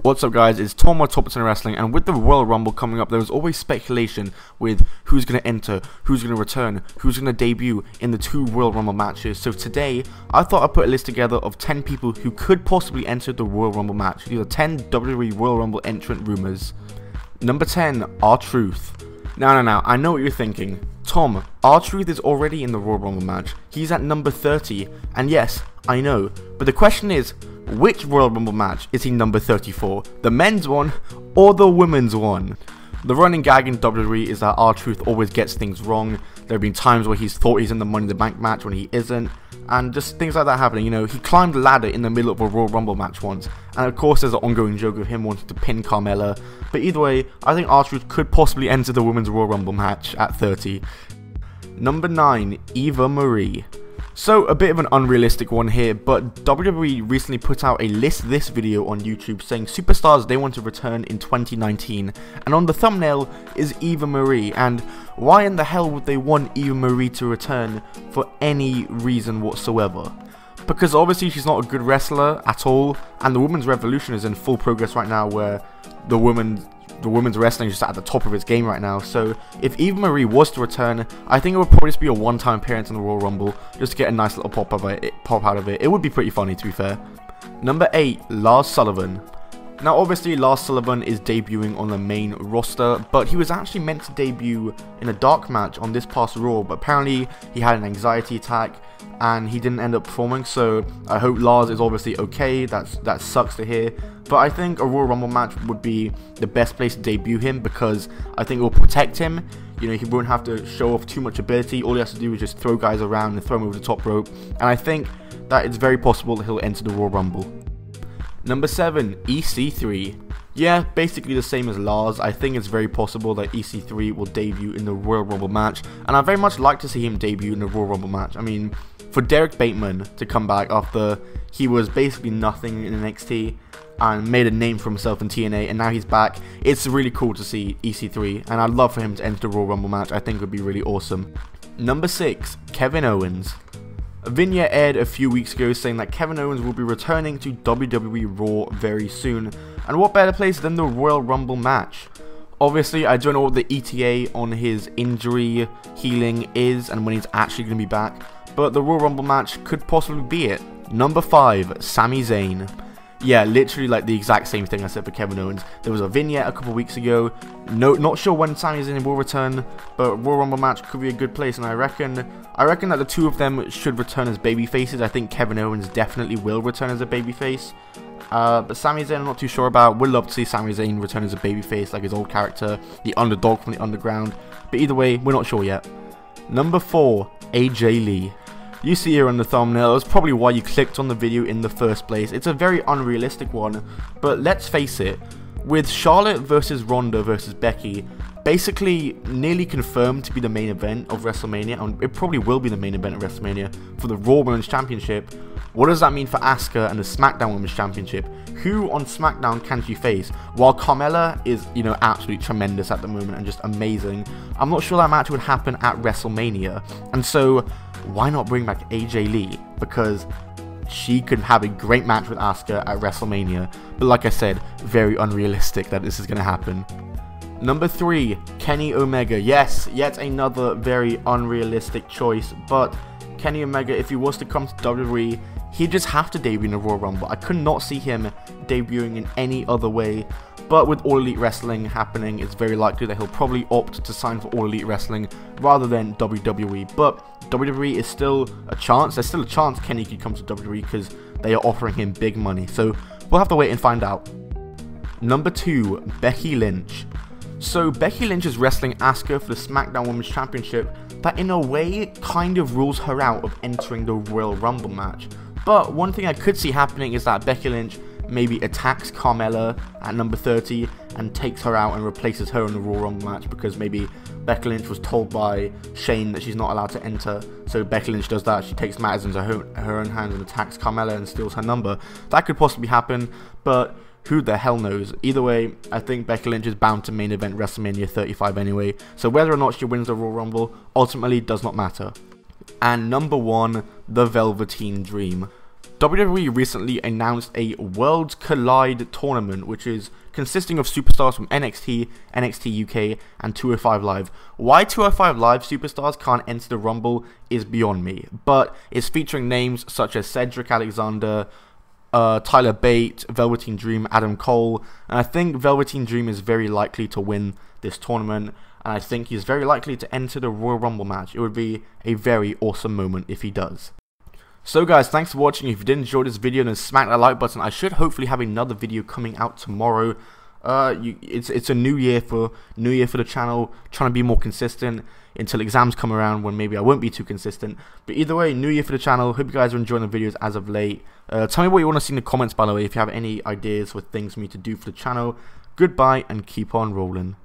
What's up guys, it's Tom with Top 10 Wrestling, and with the Royal Rumble coming up, there was always speculation with who's going to enter, who's going to return, who's going to debut in the two Royal Rumble matches. So today, I thought I'd put a list together of 10 people who could possibly enter the Royal Rumble match. These are 10 WWE Royal Rumble entrant rumors. Number 10, RTruth. Now, I know what you're thinking. Tom, RTruth is already in the Royal Rumble match. He's at number 30, and yes, I know, but the question is, which Royal Rumble match is he number 34? The men's one or the women's one? The running gag in WWE is that RTruth always gets things wrong. There have been times where he's thought he's in the Money in the Bank match when he isn't, and just things like that happening. You know, he climbed the ladder in the middle of a Royal Rumble match once, and of course there's an ongoing joke of him wanting to pin Carmella. But either way, I think RTruth could possibly enter the women's Royal Rumble match at 30. Number 9, Eva Marie. So, a bit of an unrealistic one here, but WWE recently put out a list this video on YouTube saying superstars they want to return in 2019, and on the thumbnail is Eva Marie. And why in the hell would they want Eva Marie to return for any reason whatsoever? Because obviously she's not a good wrestler at all, and the Women's Revolution is in full progress right now, where the women's wrestling is just at the top of its game right now. So if Eva Marie was to return, I think it would probably just be a one-time appearance in the Royal Rumble, just to get a nice little pop out of it. It would be pretty funny, to be fair. Number 8, Lars Sullivan. Now obviously Lars Sullivan is debuting on the main roster, but he was actually meant to debut in a dark match on this past Raw, but apparently he had an anxiety attack and he didn't end up performing. So I hope Lars is obviously okay. That sucks to hear, but I think a Royal Rumble match would be the best place to debut him, because I think it will protect him. You know, he won't have to show off too much ability. All he has to do is just throw guys around and throw them over the top rope, and I think that it's very possible that he'll enter the Royal Rumble. Number 7, EC3. Yeah, basically the same as Lars. I think it's very possible that EC3 will debut in the Royal Rumble match, and I very much like to see him debut in the Royal Rumble match. I mean, for Derek Bateman to come back after he was basically nothing in NXT and made a name for himself in TNA, and now he's back, it's really cool to see EC3, and I'd love for him to enter the Royal Rumble match. I think it would be really awesome. Number 6, Kevin Owens. A vignette aired a few weeks ago saying that Kevin Owens will be returning to WWE Raw very soon, and what better place than the Royal Rumble match? Obviously, I don't know what the ETA on his injury healing is and when he's actually going to be back, but the Royal Rumble match could possibly be it. Number 5, Sami Zayn. Yeah, literally like the exact same thing I said for Kevin Owens. There was a vignette a couple weeks ago. Not sure when Sami Zayn will return, but Royal Rumble match could be a good place, and I reckon that the two of them should return as babyfaces. I think Kevin Owens definitely will return as a babyface. But Sami Zayn I'm not too sure about. Would love to see Sami Zayn return as a babyface like his old character, the underdog from the underground. But either way, we're not sure yet. Number 4, AJ Lee. You see here on the thumbnail, that's probably why you clicked on the video in the first place. It's a very unrealistic one, but let's face it, with Charlotte versus Ronda versus Becky basically nearly confirmed to be the main event of WrestleMania, and it probably will be the main event of WrestleMania for the Raw Women's Championship, what does that mean for Asuka and the SmackDown Women's Championship? Who on SmackDown can she face? While Carmella is, you know, absolutely tremendous at the moment and just amazing, I'm not sure that match would happen at WrestleMania, and so why not bring back AJ Lee? Because she could have a great match with Asuka at WrestleMania. But like I said, very unrealistic that this is going to happen. Number 3, Kenny Omega. Yes, yet another very unrealistic choice. But Kenny Omega, if he was to come to WWE, he'd just have to debut in the Royal Rumble. I could not see him debuting in any other way. But with All Elite Wrestling happening, it's very likely that he'll probably opt to sign for All Elite Wrestling rather than WWE. But WWE is still a chance. There's still a chance Kenny could come to WWE because they are offering him big money. So we'll have to wait and find out. Number 2, Becky Lynch. So Becky Lynch is wrestling Asuka for the SmackDown Women's Championship. That in a way kind of rules her out of entering the Royal Rumble match. But one thing I could see happening is that Becky Lynch maybe attacks Carmella at number 30 and takes her out and replaces her in the Royal Rumble match, because maybe Becky Lynch was told by Shane that she's not allowed to enter, so Becky Lynch does that. She takes matters into her own hands and attacks Carmella and steals her number. That could possibly happen, but who the hell knows? Either way, I think Becky Lynch is bound to main event WrestleMania 35 anyway, so whether or not she wins the Royal Rumble ultimately does not matter. And number 1, the Velveteen Dream. WWE recently announced a Worlds Collide tournament, which is consisting of superstars from NXT, NXT UK, and 205 Live. Why 205 Live superstars can't enter the Rumble is beyond me, but it's featuring names such as Cedric Alexander, Tyler Bate, Velveteen Dream, Adam Cole, and I think Velveteen Dream is very likely to win this tournament, and I think he's very likely to enter the Royal Rumble match. It would be a very awesome moment if he does. So guys, thanks for watching. If you did enjoy this video, then smack that like button. I should hopefully have another video coming out tomorrow. It's a new year for the channel, trying to be more consistent until exams come around when maybe I won't be too consistent. But either way, new year for the channel. Hope you guys are enjoying the videos as of late. Tell me what you want to see in the comments, by the way, if you have any ideas for things for me to do for the channel. Goodbye and keep on rolling.